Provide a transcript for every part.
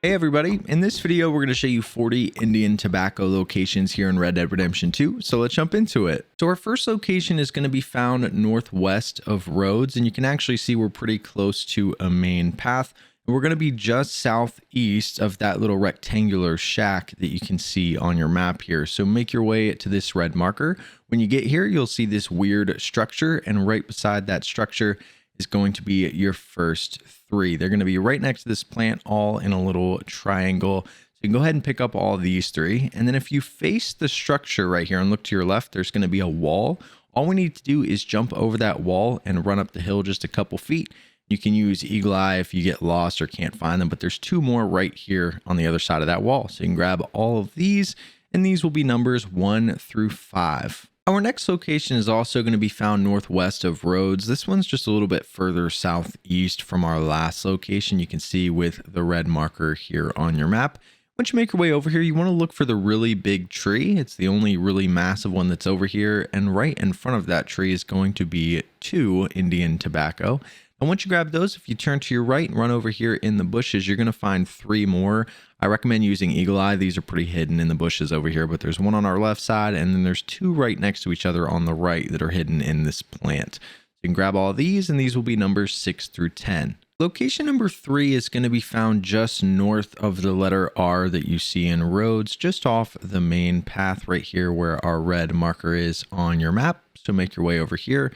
Hey everybody, in this video we're going to show you 40 Indian tobacco locations here in Red Dead Redemption 2, so let's jump into it. So our first location is going to be found northwest of Rhodes, and you can actually see we're pretty close to a main path. And we're going to be just southeast of that little rectangular shack that you can see on your map here. So make your way to this red marker. When you get here, you'll see this weird structure, and right beside that structure is going to be your first three. They're going to be right next to this plant, all in a little triangle. So you can go ahead and pick up all of these three. And then if you face the structure right here and look to your left, there's going to be a wall. All we need to do is jump over that wall and run up the hill just a couple feet. You can use Eagle Eye if you get lost or can't find them, but there's two more right here on the other side of that wall. So you can grab all of these, and these will be numbers 1 through 5. Our next location is also going to be found northwest of Rhodes. This one's just a little bit further southeast from our last location. You can see with the red marker here on your map. Once you make your way over here, you want to look for the really big tree. It's the only really massive one that's over here. And right in front of that tree is going to be 2 Indian tobacco. And once you grab those, if you turn to your right and run over here in the bushes, you're going to find 3 more. I recommend using Eagle Eye. These are pretty hidden in the bushes over here, but there's one on our left side, and then there's 2 right next to each other on the right that are hidden in this plant. So you can grab all of these, and these will be numbers 6 through 10. Location number 3 is going to be found just north of the letter R that you see in Rhodes, just off the main path right here where our red marker is on your map. So make your way over here.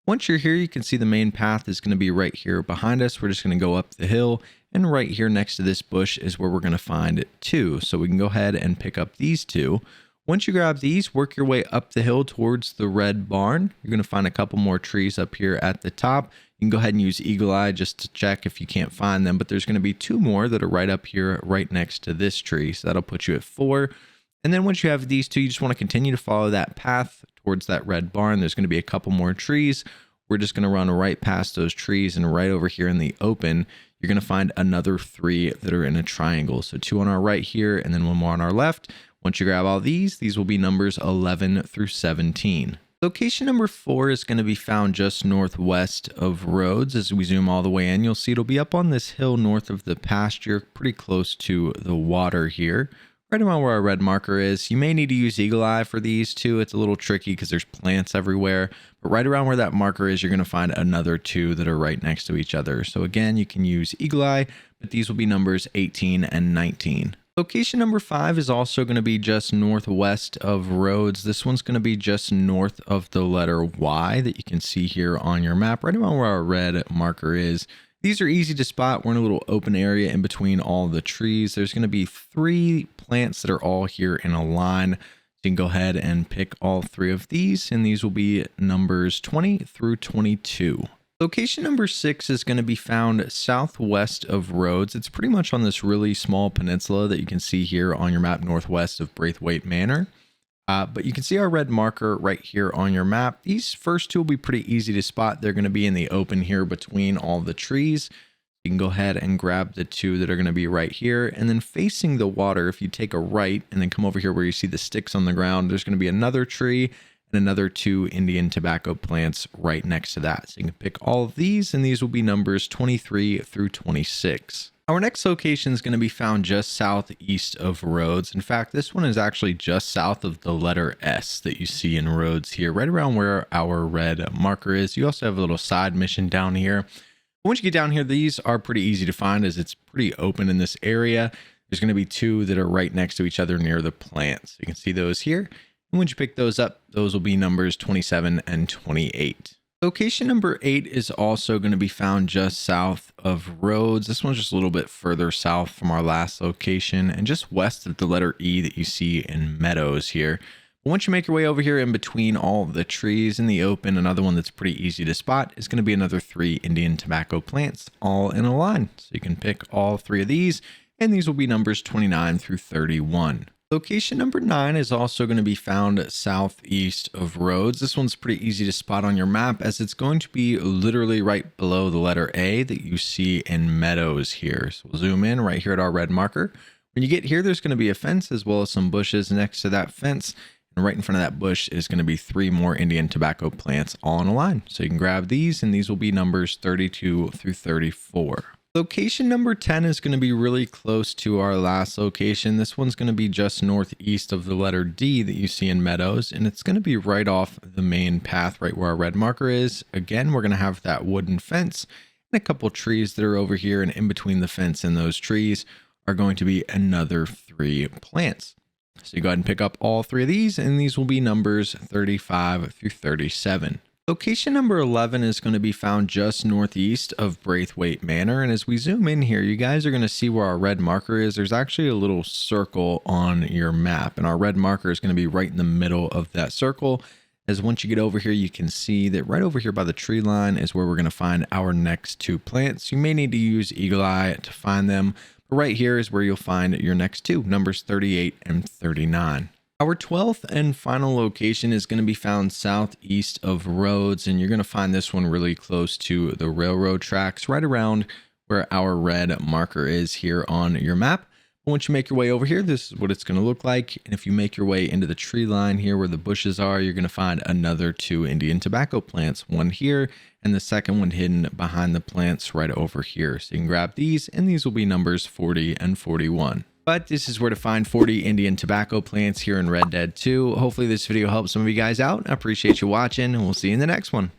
Once you're here, you can see the main path is going to be right here behind us. We're just going to go up the hill, and right here next to this bush is where we're going to find 2. So we can go ahead and pick up these 2. Once you grab these, work your way up the hill towards the red barn. You're going to find a couple more trees up here at the top. You can go ahead and use Eagle Eye just to check if you can't find them, but there's going to be 2 more that are right up here, right next to this tree. So that'll put you at 4. And then once you have these 2, you just want to continue to follow that path towards that red barn. There's going to be a couple more trees. We're just going to run right past those trees, and right over here in the open, you're going to find another 3 that are in a triangle. So 2 on our right here, and then 1 more on our left. Once you grab all these will be numbers 11 through 17. Location number 4 is going to be found just northwest of Rhodes. As we zoom all the way in, you'll see it'll be up on this hill north of the pasture, pretty close to the water here. Right around where our red marker is. You may need to use Eagle Eye for these 2. It's a little tricky because there's plants everywhere. But right around where that marker is, you're going to find another 2 that are right next to each other. So again, you can use Eagle Eye, but these will be numbers 18 and 19. Location number 5 is also going to be just northwest of Rhodes. This one's going to be just north of the letter Y that you can see here on your map, right around where our red marker is. These are easy to spot. We're in a little open area in between all the trees. There's going to be 3 plants that are all here in a line. You can go ahead and pick all 3 of these, and these will be numbers 20 through 22. Location number 6 is going to be found southwest of Rhodes. It's pretty much on this really small peninsula that you can see here on your map northwest of Braithwaite Manor. But you can see our red marker right here on your map. These first 2 will be pretty easy to spot. They're going to be in the open here between all the trees. You can go ahead and grab the 2 that are going to be right here. And then facing the water, if you take a right and then come over here where you see the sticks on the ground, there's going to be another tree and another 2 Indian tobacco plants right next to that. So you can pick all of these, and these will be numbers 23 through 26. Our next location is going to be found just southeast of Rhodes. In fact, this one is actually just south of the letter S that you see in Rhodes here, right around where our red marker is. You also have a little side mission down here. Once you get down here, these are pretty easy to find as it's pretty open in this area. There's going to be 2 that are right next to each other near the plants. You can see those here. And once you pick those up, those will be numbers 27 and 28. Location number 8 is also going to be found just south of Rhodes. This one's just a little bit further south from our last location and just west of the letter E that you see in Meadows here. But once you make your way over here in between all the trees in the open, another one that's pretty easy to spot is going to be another 3 Indian tobacco plants all in a line. So you can pick all 3 of these, and these will be numbers 29 through 31. Location number 9 is also going to be found southeast of Rhodes. This one's pretty easy to spot on your map as it's going to be literally right below the letter A that you see in Meadows here. So we'll zoom in right here at our red marker. When you get here, there's going to be a fence as well as some bushes next to that fence. And right in front of that bush is going to be 3 more Indian tobacco plants all in a line. So you can grab these, and these will be numbers 32 through 34. Location number 10 is going to be really close to our last location. This one's going to be just northeast of the letter D that you see in Meadows, and it's going to be right off the main path, right where our red marker is. Again, we're going to have that wooden fence and a couple trees that are over here, and in between the fence and those trees are going to be another 3 plants. So you go ahead and pick up all 3 of these, and these will be numbers 35 through 37. Location number 11 is going to be found just northeast of Braithwaite Manor, and as we zoom in here, you guys are going to see where our red marker is. There's actually a little circle on your map, and our red marker is going to be right in the middle of that circle. As once you get over here, you can see that right over here by the tree line is where we're going to find our next 2 plants. You may need to use Eagle Eye to find them, but right here is where you'll find your next 2, numbers 38 and 39. Our 12th and final location is going to be found southeast of Rhodes, and you're going to find this one really close to the railroad tracks, right around where our red marker is here on your map. But once you make your way over here, this is what it's going to look like. And if you make your way into the tree line here where the bushes are, you're going to find another 2 Indian tobacco plants, one here and the second one hidden behind the plants right over here. So you can grab these, and these will be numbers 40 and 41. But this is where to find 40 Indian tobacco plants here in Red Dead 2. Hopefully this video helps some of you guys out. I appreciate you watching, and we'll see you in the next one.